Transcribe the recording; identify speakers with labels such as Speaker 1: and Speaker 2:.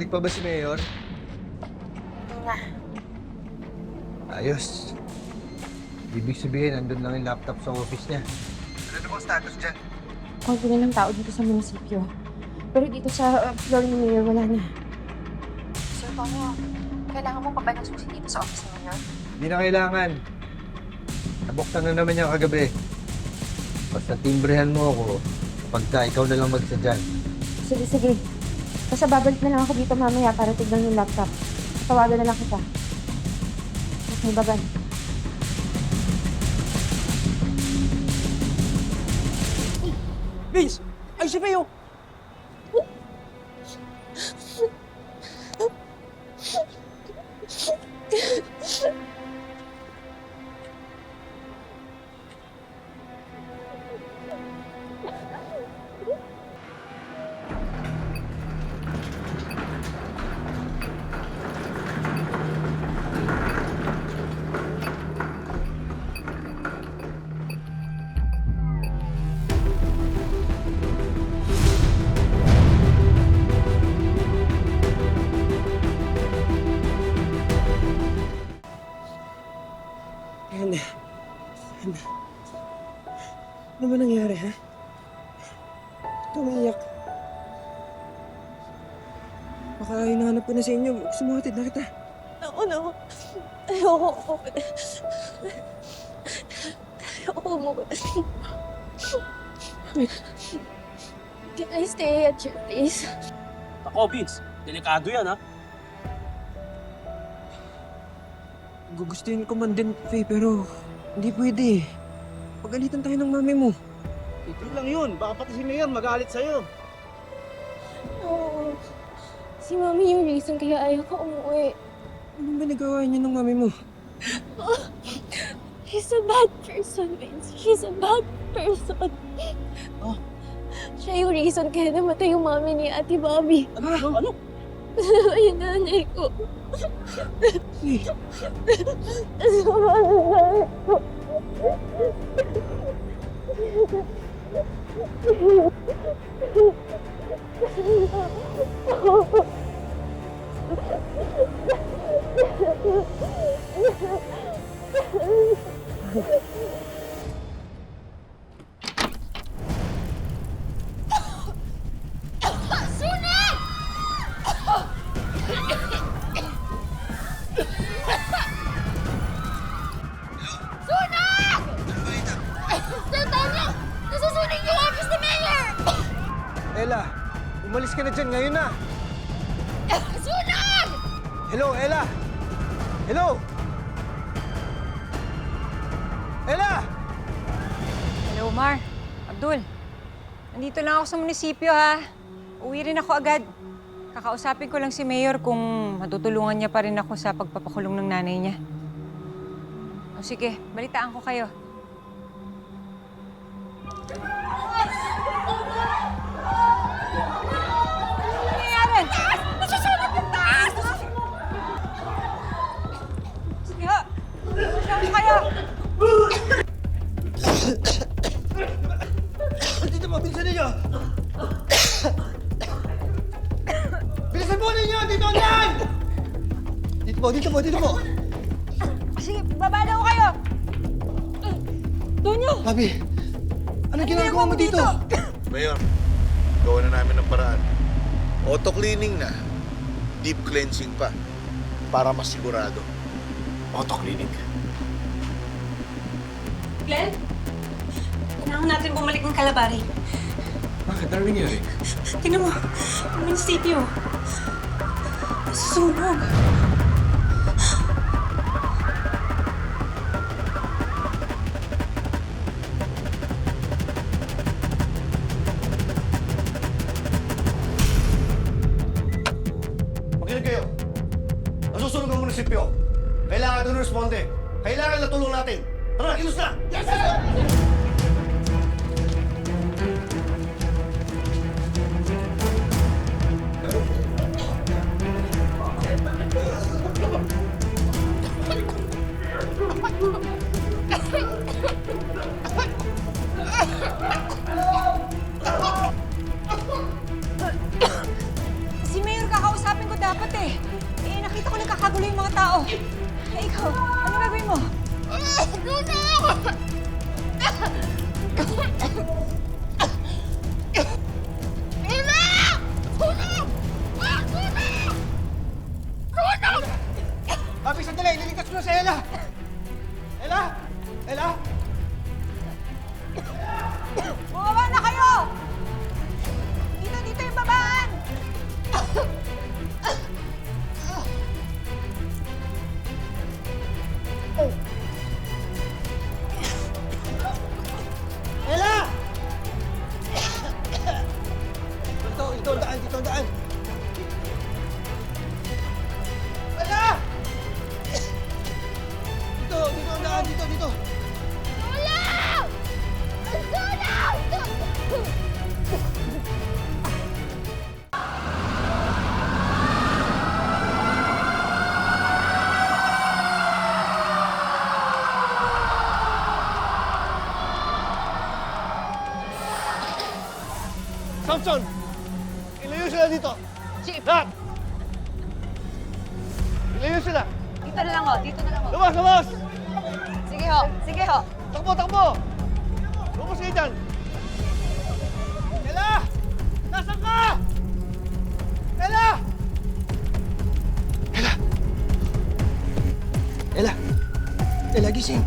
Speaker 1: Gising pa ba si Mayor?
Speaker 2: Hindi na.
Speaker 1: Ayos. Ibig sabihin, nandun lang yung laptop sa office niya. Ano na bang status dyan?
Speaker 2: Konti na lang tao dito sa munisipyo. Pero dito sa floor ni Mayor, wala na. Sir Tonyo, kailangan mo pa ba ng susi dito sa office ni Mayor?
Speaker 1: Hindi na kailangan. Nabuksan na naman niya kagabi. Basta timbrehan mo ako pagka ikaw na lang magsadyan.
Speaker 2: Sige, sige. Basta babalik na lang ako dito mamaya para tignan yung laptop. Tawagan na lang kita. Okay, bye-bye.
Speaker 3: Vince! Ay, si Mayo! Ana. Ano ba nangyari, ha? Tumiyak. Baka hinahanap ko na sa inyo. Sumuhatid na kita.
Speaker 2: Ako na. Ayoko. Ayoko mo. Can I stay at your place?
Speaker 3: Ako, Vince. Delikado yan, ha? Gugustuhin ko man din, Faye, pero hindi pwede. Pagalitan tayo ng mami mo.
Speaker 4: Yun lang yun. Baka pati si Mayor magalit sa'yo.
Speaker 2: Oo. Si Mami yung reason kaya ayaw ko umuwi.
Speaker 3: Ano ba nagawa niya ng mami mo?
Speaker 2: He's a bad person, Vince. He's a bad person.
Speaker 4: Oh.
Speaker 2: Siya yung reason kaya namatay yung mami ni Ate Bobby.
Speaker 4: Ano?
Speaker 2: Yung nanay ko.
Speaker 3: Faye,
Speaker 2: Sama ang nanay ko. Nasusunog yung office ni Mayor!
Speaker 1: Ella, umalis ka na dyan ngayon na.
Speaker 2: Sunog!
Speaker 1: Hello, Ella! Hello! Ella!
Speaker 5: Hello, Mar. Abdul. Nandito lang ako sa munisipyo, ha. Uwi rin ako agad. Kakausapin ko lang si Mayor kung matutulungan niya pa rin ako sa pagpapakulong ng nanay niya. O sige, balitaan ko kayo. Ano nangyayari?
Speaker 2: Nasusunog yung taas!
Speaker 5: Sige, ha. Saan kayo?
Speaker 1: Dito mo, bilisan ninyo! Bilisan mo ninyo! Dito yan! Dito mo!
Speaker 5: Sige, baba na ako kayo. Tonyo!
Speaker 1: Papi, ano ginagawa mo dito?
Speaker 6: Mayor, gawa na namin ng paraan. Auto-cleaning na. Deep cleansing pa. Para mas sigurado. Auto-cleaning.
Speaker 5: Glenn? Kailangan natin bumalik ng Kalabari.
Speaker 3: bakit? Ano nangyari?
Speaker 5: Tingnan mo, ang munisipyo. Nasusunog.
Speaker 4: Makinig kayo. Nasusunog ang munisipyo. Kailangan ito responde. Kailangan na tulong natin. Tara, kilos na! Yes, sir!
Speaker 5: Si Mayor, kakausapin ko daw.
Speaker 4: Papi, sandali! Ililigtas ko na si Ella! Ella! Ella!
Speaker 5: Bumawa na kayo! Dito yung babaan!
Speaker 4: Ella! Dito ang daan, dito ang daan! Ella! Dito ang daan, dito! Samson! Ilayo sila dito!
Speaker 5: Chief!
Speaker 4: Lahat! Ilayo sila!
Speaker 5: Dito na lang ho, dito na lang ho.
Speaker 4: Lumabas, lumabas!
Speaker 5: Sige ho, sige ho.
Speaker 4: Takbo, takbo! Lumabas kayo dyan! Ella! Nasaan ka? Ella! Ella! Ella, gising!